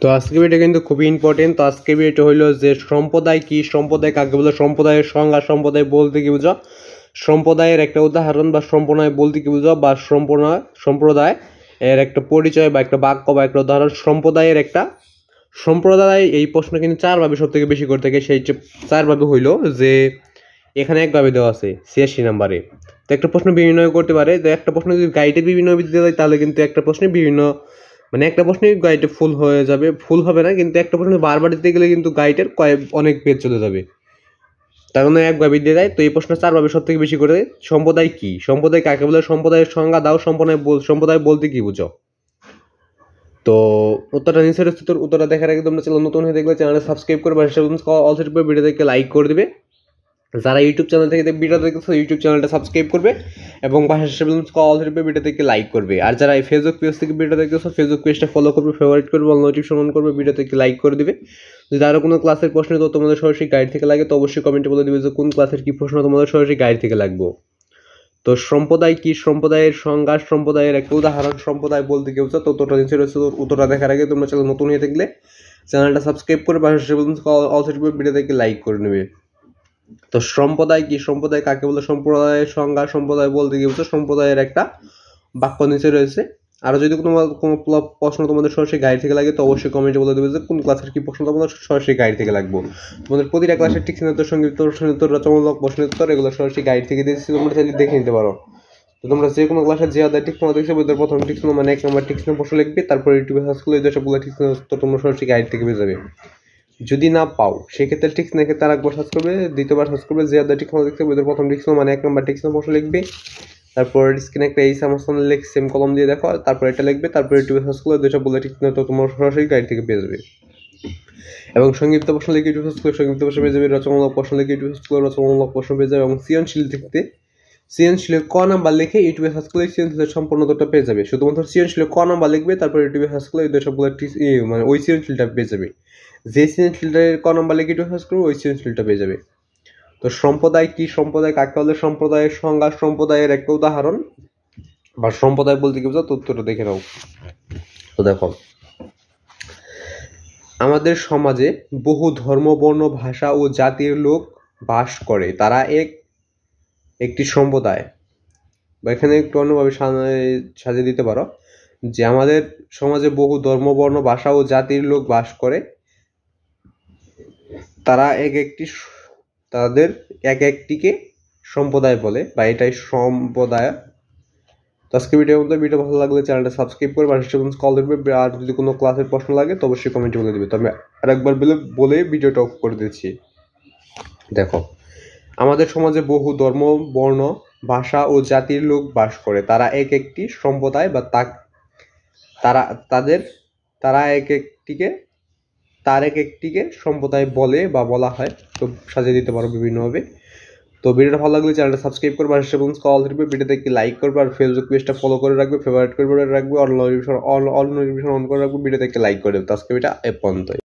তো আজকে ভিডিও কিন্তু খুবই ইম্পর্টেন্ট। তো আজকে ভিডিওটা হইলো যে সম্প্রদায় কি, সম্প্রদায় কাকে বলে, সম্প্রদায়ের সংজ্ঞা, সম্প্রদায় বলতে কি বুঝো, সম্প্রদায়ের একটা উদাহরণ বা সম্প্রদায় বলতে কি বুঝো, বা সম্প্রদায় এর একটা পরিচয় বা একটা বাক্য বা একটা উদাহরণ। সম্প্রদায়ের একটা সম্প্রদায়, এই প্রশ্ন কিন্তু চারভাবে সব থেকে বেশি করে থাকে। সেই চারভাবে হইলো যে এখানে একভাবে দেওয়া আছে 86 নম্বরে। তো একটা প্রশ্ন বিভিন্ন করতে পারে। তো একটা প্রশ্ন যদি গাইডে বিভিন্ন দিতে হয় তাহলে কিন্তু একটা প্রশ্নে বিভিন্ন, মানে একটা প্রশ্নে গাইডে ফুল হয়ে যাবে, ফুল হবে না, কিন্তু একটা প্রশ্ন বারবার দিতে গেলে কিন্তু গাইডের অনেক পেজ চলে যাবে। তার জন্য একভাবে দিয়ে দেয়। তো এই প্রশ্ন চারভাবে সব থেকে বেশি করে সম্প্রদায় কি, সম্প্রদায় কাকে বলে, সম্প্রদায়ের সংজ্ঞা দাও, সম্প্রদায় বলতে কি বুঝো। তো উত্তরটা নিচের উত্তরটা দেখার আগে তোমরা চ্যানেল নতুন হয়ে দেখলে চ্যানেলটা সাবস্ক্রাইব করবে, অলসো ভিডিও দেখে লাইক করে দিবে। যারা ইউটিউব চ্যানেল থেকে ভিডিও দেখতেছো ইউটিউব চ্যানেলটা সাবস্ক্রাইব করবে এবং পাশে ভিডিও থেকে লাইক করবে। আর যারা এই ফেসবুক পেজ থেকে ভিডিও দেখতেছো ফেসবুক পেজটা ফলো করবে, ফেভারিট করবে, নোটিফিকেশন অন করবে, ভিডিও থেকে লাইক করে দিবে। যদি আরও কোনো ক্লাসের প্রশ্ন তো তোমাদের সরাসরি গাইড থেকে লাগে তো অবশ্যই কমেন্টে বলে দিবে যে কোন ক্লাসের কি প্রশ্ন তোমাদের সরাসরি গাইড থেকে লাগবে। তো সম্প্রদায় কি, সম্প্রদায়ের সংজ্ঞা, সম্প্রদায়ের একটা উদাহরণ, সম্প্রদায় বলতে কেউ তো উত্তরটা নিচে রয়েছে। উত্তরটা দেখার আগে তোমরা চ্যানেল নতুন হয়ে থাকলে চ্যানেলটা সাবস্ক্রাইব করে পাশে ভিডিও থেকে লাইক করে নেবে। তো সম্প্রদায় কি, সম্প্রদায় কাকে বলে, সম্প্রদায়ের সংজ্ঞা, সম্প্রদায় বলতে কি বলছো, সম্প্রদায়ের একটা বাক্য নিচে রয়েছে। আরো যদি কোনো প্রশ্ন তোমাদের সরাসরি গাইড থেকে লাগে তো অবশ্যই কমেন্টে বলে দেবে যে কোন ক্লাসের কি প্রশ্ন তোমাদের সরাসরি গাইড থেকে লাগবে। তোমাদের প্রতিটা ক্লাসের টিক্সিনোত্তর, সংক্ষিপ্ত প্রশ্নোত্তর, রচনামূলক প্রশ্নোত্তর এগুলো সরাসরি গাইড থেকে দিয়েছি, তোমরা চাইলে দেখে নিতে পারো। তো তোমরা যে কোনো ক্লাসের যে আদায় টিক্সনো দেখছো ওদের প্রথম টিক্সনো মানে 1 নম্বর টিক্সনো প্রশ্ন লিখবে, তারপর ইউটিউবে সার্চ করলে এই সবগুলো টিক্সনো তোমরা সরাসরি গাইড থেকে পেয়ে যাবে। যদি না পাও সেক্ষেত্রে টিক্স না, ক্ষেত্রে আরেকবার সার্চ করবে, দ্বিতীয়বার সার্চ করবে, যে আদার টিক্স দেখতে ওদের প্রথম টিক্স মানে 1 নম্বর টিক্স প্রশ্ন লিখবে, তারপর স্ক্রিনে একটা এই সামস্থান লেখ সেম কলম দিয়ে দেখো, তারপর এটা লিখবে, তারপর ইউটিউবে সার্চ করলে দুইটা বলে টিক্স না তো তোমার সরাসরি গাইড থেকে পেয়ে যাবে। এবং সংক্ষিপ্ত প্রশ্ন লিখে ইউটিউব সার্চ করলে সংক্ষিপ্ত প্রশ্ন পেয়ে যাবে, রচনামূলক প্রশ্ন লিখে ইউটিউব সার্চ করলে রচনামূলক প্রশ্ন পেয়ে যাবে, এবং সৃজনশীল লিখতে সৃজনশীলের ক নাম্বার লিখে ইউটিউবে সার্চ করলে সৃজনশীলের সম্পূর্ণ উত্তরটা পেয়ে যাবে। শুধুমাত্র সৃজনশীলের ক নাম্বার লিখবে, তারপর ইউটিউবে সার্চ করলে ওই সবগুলো মানে ওই সৃজনশীলটা পেয়ে যাবে। যে সৃজনশীলটার ক নাম্বার লিখে ইউটিউবে সার্চ করবে ওই সৃজনশীলটা পেয়ে যাবে। তো সম্প্রদায় কি, সম্প্রদায় কাকে বলে, সম্প্রদায়ের সংজ্ঞা, সম্প্রদায়ের একটা উদাহরণ, বা সম্প্রদায় বলতে কি বোঝো, তথ্যটা দেখে নাও। তো দেখো, আমাদের সমাজে বহু ধর্ম, বর্ণ, ভাষা ও জাতির লোক বাস করে, তারা একটি সম্প্রদায়। বা এখানে একটু অন্যভাবে সাজিয়ে দিতে পারো যে আমাদের সমাজে বহু ধর্ম, বর্ণ, ভাষা ও জাতির লোক বাস করে, তারা তাদের এক একটিকে সম্প্রদায় বলে, বা এটাই সম্প্রদায়। তো আজকে ভিডিও ভালো লাগলে চ্যানেলটা সাবস্ক্রাইব করে পাশে কল দেবে। আর যদি কোনো ক্লাসের প্রশ্ন লাগে তো অবশ্যই কমেন্টে বলে দেবে। তো আমি আরেকবার বলে ভিডিওটা অফ করে দিচ্ছি। দেখো, আমাদের সমাজে বহু ধর্ম, বর্ণ, ভাষা ও জাতির লোক বাস করে, তারা এক একটি সম্প্রদায়, বা তারা এক একটিকে সম্প্রদায় বলে বা বলা হয়। তো সাজিয়ে দিতে পারো বিভিন্নভাবে। তো ভিডিওটা ভালো লাগলে চ্যানেলটা সাবস্ক্রাইব করবে, আর কল দিবে, ভিডিওতে একটি লাইক করবে, আর ফেসবুক পেজটা ফলো করে রাখবে, ফেভারিট করে রাখবে, অল নোটিফিকেশন অন করে রাখবে, ভিডিওতে একটি লাইক করে দেবে। তো আজকে এটা এ পর্যন্তই।